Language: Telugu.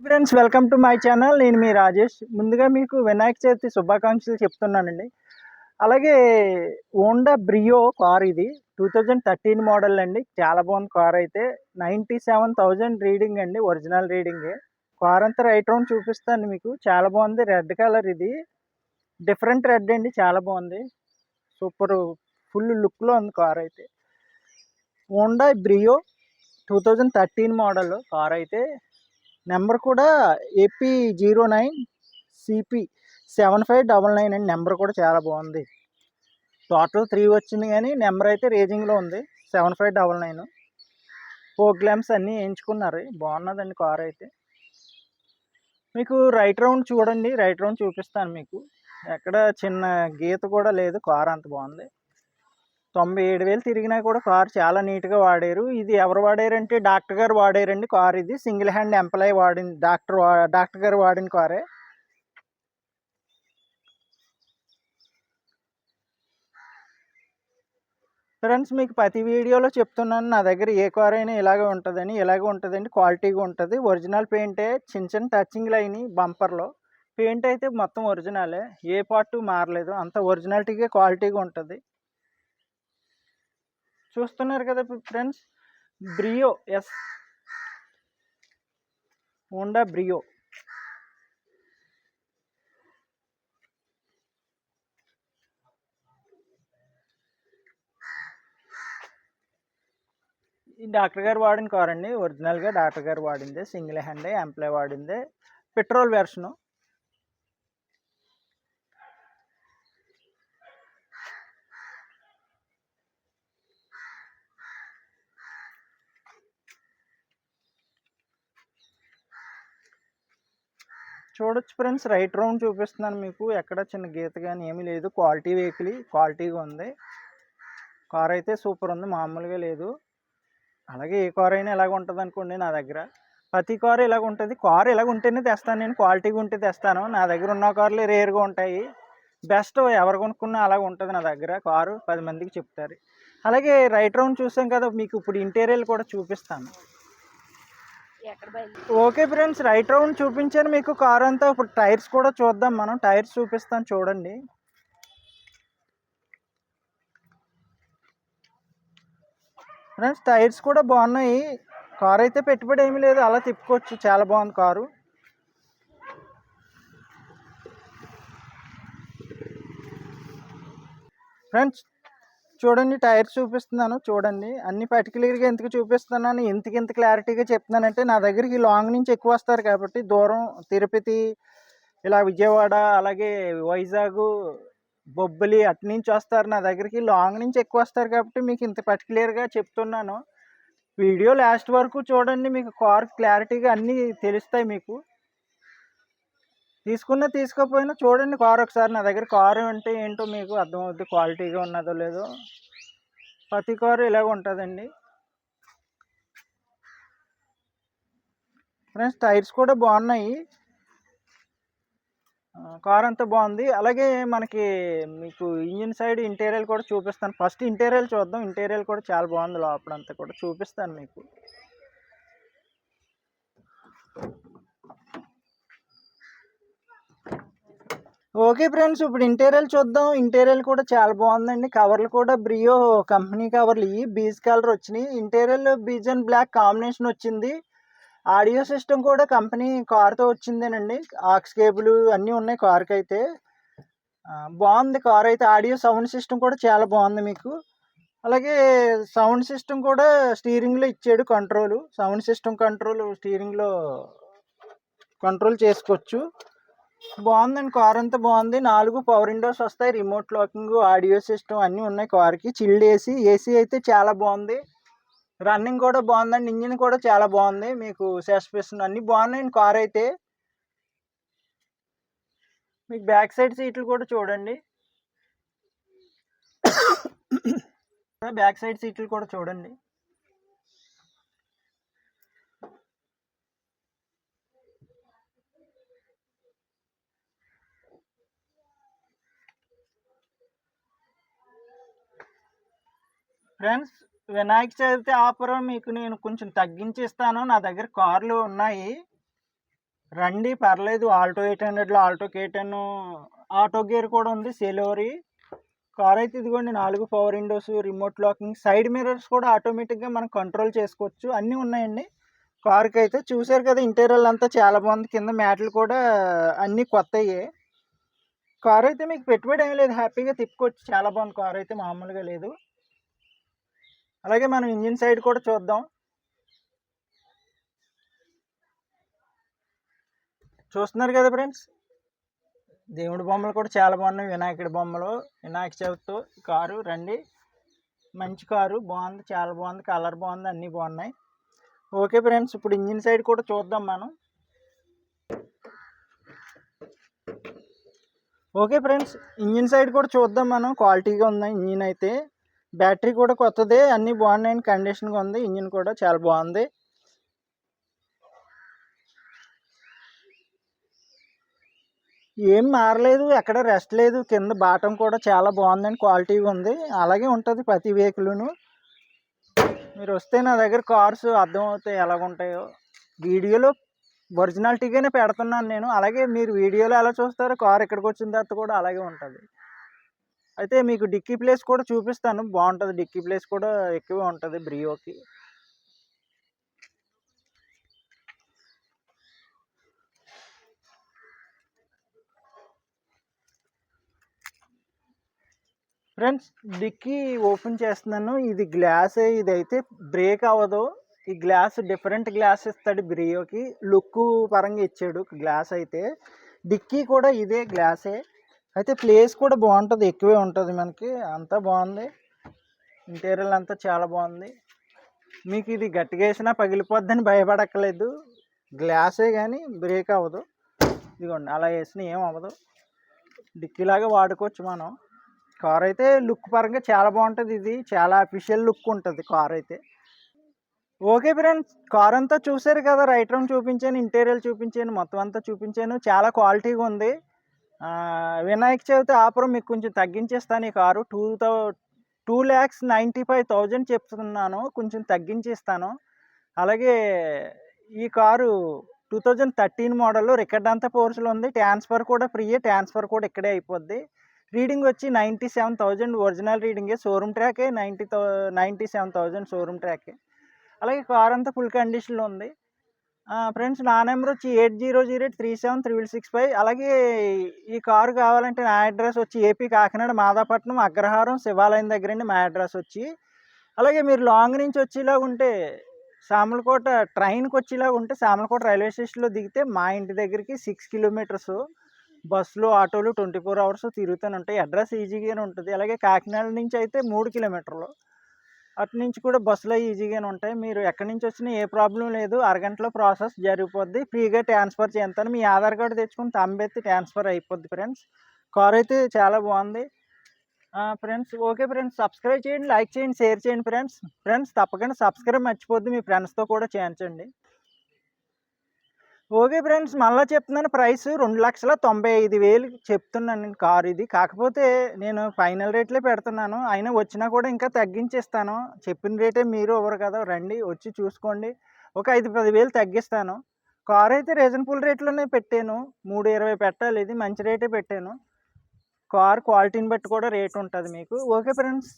Friends welcome to my channel. నేను మీ రాజేష్. ముందుగా మీకు వినాయక చవితి శుభాకాంక్షలు చెప్తున్నానండి. అలాగే హోండా బ్రియో కార్ ఇది 2013 మోడల్ అండి. చాలా బాగుంది కార్ అయితే. 97,000 రీడింగ్ అండి, ఒరిజినల్ రీడింగే. కార్ అంతా రైట్ రౌండ్ చూపిస్తాను మీకు. చాలా బాగుంది, రెడ్ కలర్ ఇది. డిఫరెంట్ రెడ్ అండి, చాలా బాగుంది. సూపర్ ఫుల్ లుక్లో ఉంది కార్ అయితే. హోండా బ్రియో 2013 మోడల్ కార్ అయితే. నెంబర్ కూడా AP09CP7599 అండి. నెంబర్ కూడా చాలా బాగుంది. టోటల్ 3 వచ్చింది కానీ నెంబర్ అయితే రేజింగ్లో ఉంది 7599. ఫోక్ ల్యాంప్స్ అన్నీ వేయించుకున్నారు. బాగున్నదండి కార్ అయితే. మీకు రైట్ రౌండ్ చూడండి, రైట్ రౌండ్ చూపిస్తాను మీకు. ఎక్కడ చిన్న గీత కూడా లేదు, కార్ అంత బాగుంది. 97,000 తిరిగినా కూడా కార్ చాలా నీట్గా వాడారు. ఇది ఎవరు వాడారంటే డాక్టర్ గారు వాడారండి కార్. ఇది సింగిల్ హ్యాండ్ ఎంప్లాయ్ వాడింది, డాక్టర్ గారు వాడిన కారే. ఫ్రెండ్స్ మీకు ప్రతి వీడియోలో చెప్తున్నాను, నా దగ్గర ఏ కార్ అయినా ఇలాగే ఉంటుందని. ఇలాగే ఉంటుందండి, క్వాలిటీగా ఉంటుంది. ఒరిజినల్ పెయింటే, చిన్న చిన్న టచింగ్లు అయినాయి బంపర్లో. పెయింట్ అయితే మొత్తం ఒరిజినలే, ఏ పార్ట్ మారలేదు. అంత ఒరిజినాలిటీగా క్వాలిటీగా ఉంటుంది. చూస్తున్నారు కదా ఫ్రెండ్స్, బ్రియో హోండా బ్రియో. ఈ డాక్టర్ గారు వాడిన కార్ అండి. ఒరిజినల్గా డాక్టర్ గారు వాడిందే, సింగిల్ హ్యాండే ఎంప్లాయ్ వాడిందే, పెట్రోల్ వెర్షను. చూడొచ్చు ఫ్రెండ్స్, రైట్ రౌండ్ చూపిస్తున్నాను మీకు. ఎక్కడ చిన్న గీత కానీ ఏమీ లేదు. క్వాలిటీ వెహికల్, క్వాలిటీగా ఉంది. కార్ అయితే సూపర్ ఉంది, మామూలుగా లేదు. అలాగే ఏ కార్ అయినా ఇలాగ ఉంటుంది అనుకోండి. నా దగ్గర ప్రతి కారు ఇలాగ ఉంటుంది. కారు ఇలాగ ఉంటేనే తెస్తాను నేను, క్వాలిటీగా ఉంటే తెస్తాను. నా దగ్గర ఉన్న కార్లు రేర్గా ఉంటాయి. బెస్ట్ ఎవరు కొనుక్కున్నా అలాగ ఉంటుంది నా దగ్గర కారు. 10 మందికి చెప్తారు. అలాగే రైట్ రౌండ్ చూసాం కదా, మీకు ఇప్పుడు ఇంటీరియర్ కూడా చూపిస్తాను. ఓకే ఫ్రెండ్స్, రైట్ రౌండ్ చూపించాను మీకు కార్ అంతా. ఇప్పుడు టైర్స్ కూడా చూద్దాం మనం. టైర్స్ చూపిస్తాను చూడండి. ఫ్రెండ్స్ టైర్స్ కూడా బాగున్నాయి. కార్ అయితే పెట్టుబడి ఏమీ లేదు, అలా తిప్పుకోవచ్చు. చాలా బాగుంది కారు. ఫ్రెండ్స్ చూడండి, టైర్స్ చూపిస్తున్నాను చూడండి. అన్ని పర్టికులర్గా ఎందుకు చూపిస్తున్నాను, ఇంత క్లారిటీగా చెప్తున్నానంటే, నా దగ్గరికి లాంగ్ నుంచి ఎక్కువ వస్తారు కాబట్టి. దూరం తిరుపతి, ఇలా విజయవాడ, అలాగే వైజాగ్, బొబ్బిలి అటు నుంచి వస్తారు నా దగ్గరికి. లాంగ్ నుంచి ఎక్కువ వస్తారు కాబట్టి మీకు ఇంత పర్టికులర్గా చెప్తున్నాను. వీడియో లాస్ట్ వరకు చూడండి, మీకు కార్ క్లారిటీగా అన్నీ తెలుస్తాయి మీకు. తీసుకున్నా తీసుకోకపోయినా చూడండి కారు ఒకసారి. నా దగ్గర కారు అంటే ఏంటో మీకు అర్థమవుద్ది, క్వాలిటీగా ఉన్నదో లేదో. ప్రతి కారు ఇలాగ ఉంటుందండి. ఫ్రెండ్స్ టైర్స్ కూడా బాగున్నాయి, కార్ అంతా బాగుంది. అలాగే మనకి మీకు ఇంజిన్ సైడ్ ఇంటీరియర్ కూడా చూపిస్తాను. ఫస్ట్ ఇంటీరియర్ చూద్దాం. ఇంటీరియర్ కూడా చాలా బాగుంది, లోపలంతా కూడా చూపిస్తాను మీకు. ఓకే ఫ్రెండ్స్, ఇప్పుడు ఇంటీరియర్ చూద్దాం. ఇంటీరియర్ కూడా చాలా బాగుందండి. కవర్లు కూడా బ్రియో కంపెనీ కవర్లు, ఇవి బీజ్ కలర్ వచ్చినాయి. Interior beige and black combination వచ్చింది. ఆడియో సిస్టమ్ కూడా కంపెనీ కార్తో వచ్చిందేనండి. ఆక్స్ కేబుల్ అన్నీ ఉన్నాయి కార్కి అయితే. బాగుంది కార్ అయితే. ఆడియో సౌండ్ సిస్టమ్ కూడా చాలా బాగుంది మీకు. అలాగే సౌండ్ సిస్టమ్ కూడా స్టీరింగ్లో ఇచ్చాడు కంట్రోల్. సౌండ్ సిస్టమ్ కంట్రోల్ స్టీరింగ్లో కంట్రోల్ చేసుకోవచ్చు. బాగుందండి కార్ అంతా బాగుంది. 4 పవర్ విండోస్ వస్తాయి, రిమోట్ లాకింగ్, ఆడియో సిస్టమ్ అన్నీ ఉన్నాయి కార్కి. చిల్డ్ ఏసీ అయితే చాలా బాగుంది. రన్నింగ్ కూడా బాగుందండి. ఇంజిన్ కూడా చాలా బాగుంది. మీకు సస్పెన్షన్ అన్నీ బాగున్నాయండి కార్ అయితే. మీకు బ్యాక్ సైడ్ సీట్లు కూడా చూడండి. బ్యాక్ సైడ్ సీట్లు కూడా చూడండి. ఫ్రెండ్స్ వినాయక చవితి ఆఫర్ మీకు నేను కొంచెం తగ్గించి ఇస్తాను. నా దగ్గర కార్లు ఉన్నాయి. రండి, పర్లేదు. ఆల్టో 800లో ఆల్టో K10 ఆటో గేర్ కూడా ఉంది. సెలోరీ కార్ అయితే ఇదిగోండి. 4 power windows, remote locking, side mirrors కూడా ఆటోమేటిక్గా మనం కంట్రోల్ చేసుకోవచ్చు. అన్నీ ఉన్నాయండి కార్కి అయితే. చూసారు కదా, ఇంటీరియర్ అంతా చాలా బాగుంది. కింద మ్యాట్లు కూడా అన్నీ కొత్తయే. కార్ అయితే మీకు పెట్టుబడి ఏం లేదు, హ్యాపీగా తిప్పుకోవచ్చు. చాలా బాగుంది కార్ అయితే, మామూలుగా లేదు. అలాగే మనం ఇంజిన్ సైడ్ కూడా చూద్దాం. చూస్తున్నారు కదా ఫ్రెండ్స్, దేవుడి బొమ్మలు కూడా చాలా బాగున్నాయి. వినాయకుడి బొమ్మలు, వినాయక చవితితో కారు. రండి, మంచి కారు, బాగుంది, చాలా బాగుంది, కలర్ బాగుంది, అన్నీ బాగున్నాయి. ఓకే ఫ్రెండ్స్, ఇప్పుడు ఇంజిన్ సైడ్ కూడా చూద్దాం మనం. ఓకే ఫ్రెండ్స్, ఇంజిన్ సైడ్ కూడా చూద్దాం మనం. క్వాలిటీగా ఉంది ఇంజిన్ అయితే. బ్యాటరీ కూడా కొత్తదే, అన్నీ బాగున్నాయి, కండిషన్గా ఉంది. ఇంజిన్ కూడా చాలా బాగుంది. ఏం మారలేదు, ఎక్కడ రెస్ట్ లేదు. కింద బాటం కూడా చాలా బాగుందండి, క్వాలిటీగా ఉంది. అలాగే ఉంటుంది ప్రతి వెహికల్ను. మీరు వస్తే నా దగ్గర కార్స్ అర్థమవుతాయి ఎలాగుంటాయో. వీడియోలో ఒరిజినాలిటీగానే పెడుతున్నాను నేను. అలాగే మీరు వీడియోలో ఎలా చూస్తారో కార్ ఇక్కడికి వచ్చిన తర్వాత కూడా అలాగే ఉంటుంది. అయితే మీకు డిక్కీ ప్లేస్ కూడా చూపిస్తాను, బాగుంటుంది. డిక్కీ ప్లేస్ కూడా ఎక్కువ ఉంటుంది బ్రియోకి. ఫ్రెండ్స్, డిక్కీ ఓపెన్ చేస్తున్నాను. ఇది గ్లాసే, ఇదైతే బ్రేక్ అవ్వదు. ఈ గ్లాస్ డిఫరెంట్ గ్లాస్ ఇస్తాడు బ్రియోకి, లుక్ పరంగా ఇచ్చాడు గ్లాస్ అయితే. డిక్కీ కూడా ఇదే గ్లాసే. అయితే ప్లేస్ కూడా బాగుంటుంది, ఎక్కువే ఉంటుంది మనకి. అంతా బాగుంది, ఇంటీరియర్ అంతా చాలా బాగుంది. మీకు ఇది గట్టిగా వేసినా పగిలిపోద్దని భయపడక్కర్లేదు. గ్లాసే కానీ బ్రేక్ అవ్వదు. ఇదిగోండి, అలా వేసినా ఏం అవ్వదు. డిక్కీలాగా వాడుకోవచ్చు మనం. కార్ అయితే లుక్ పరంగా చాలా బాగుంటుంది. ఇది చాలా అఫీషియల్ లుక్ ఉంటుంది కార్ అయితే. ఓకే ఫ్రెండ్స్, కార్ అంతా చూసారు కదా. రైట్ రౌండ్ చూపించాను, ఇంటీరియర్ చూపించాను, మొత్తం అంతా చూపించాను. చాలా క్వాలిటీగా ఉంది. వినాయక చవితి ఆఫర్ మీకు కొంచెం తగ్గించేస్తాను. ఈ కారు 2,95,000 చెప్తున్నాను, కొంచెం తగ్గించేస్తాను. అలాగే ఈ కారు 2013 మోడల్, రికార్డ్ అంతా పోర్సులు ఉంది. ట్రాన్స్ఫర్ కూడా ఫ్రీయే, ట్రాన్స్ఫర్ కూడా ఇక్కడే అయిపోద్ది. రీడింగ్ వచ్చి 97,000 ఒరిజినల్ రీడింగే. షోరూమ్ ట్రాకే 97,000 షోరూమ్ ట్రాకే. అలాగే కార్ అంతా ఫుల్ కండిషన్లో ఉంది. ఫ్రెండ్స్, నా నెంబర్ వచ్చి 8008376665. అలాగే ఈ కారు కావాలంటే నా అడ్రస్ వచ్చి ఏపీ కాకినాడ మాదాపట్నం అగ్రహారం శివాలయం దగ్గరండి మా అడ్రస్ వచ్చి. అలాగే మీరు లాంగ్ నుంచి వచ్చేలాగా ఉంటే సామలకోట ట్రైన్కి వచ్చేలాగా ఉంటే సామలకోట రైల్వే స్టేషన్లో దిగితే మా ఇంటి దగ్గరికి 6 కిలోమీటర్స్. బస్సులు ఆటోలు 24 అవర్స్ తిరుగుతూనే ఉంటాయి. అడ్రస్ ఈజీగానే ఉంటుంది. అలాగే కాకినాడ నుంచి అయితే 3 కిలోమీటర్లు. అటు నుంచి కూడా బస్సులు ఈజీగానే ఉంటాయి. మీరు ఎక్కడి నుంచి వచ్చినా ఏ ప్రాబ్లం లేదు, అరగంటలో ప్రాసెస్ జరిగిపోద్ది. ఫ్రీగా ట్రాన్స్ఫర్ చేస్తాను. మీ ఆధార్ కార్డు తెచ్చుకుని తంబెత్తి ట్రాన్స్ఫర్ అయిపోద్ది ఫ్రెండ్స్. కార్ అయితే చాలా బాగుంది ఫ్రెండ్స్. ఓకే ఫ్రెండ్స్, సబ్స్క్రైబ్ చేయండి, లైక్ చేయండి, షేర్ చేయండి ఫ్రెండ్స్. ఫ్రెండ్స్, తప్పకుండా సబ్స్క్రైబ్ మర్చిపోద్ది, మీ ఫ్రెండ్స్తో కూడా చేయించండి. ఓకే ఫ్రెండ్స్, మళ్ళీ చెప్తున్నాను, ప్రైస్ 2,95,000 చెప్తున్నాను నేను కారు ఇది. కాకపోతే నేను ఫైనల్ రేట్లే పెడుతున్నాను. అయినా వచ్చినా కూడా ఇంకా తగ్గించేస్తాను. చెప్పిన రేటే మీరు ఇవ్వరు కదా. రండి, వచ్చి చూసుకోండి. ఒక 5-10,000 తగ్గిస్తాను. కారు అయితే రీజనబుల్ రేట్లోనే పెట్టాను. 3,20 పెట్టాలి, ఇది మంచి రేటే పెట్టాను. కార్ క్వాలిటీని బట్టి కూడా రేట్ ఉంటుంది మీకు. Okay friends.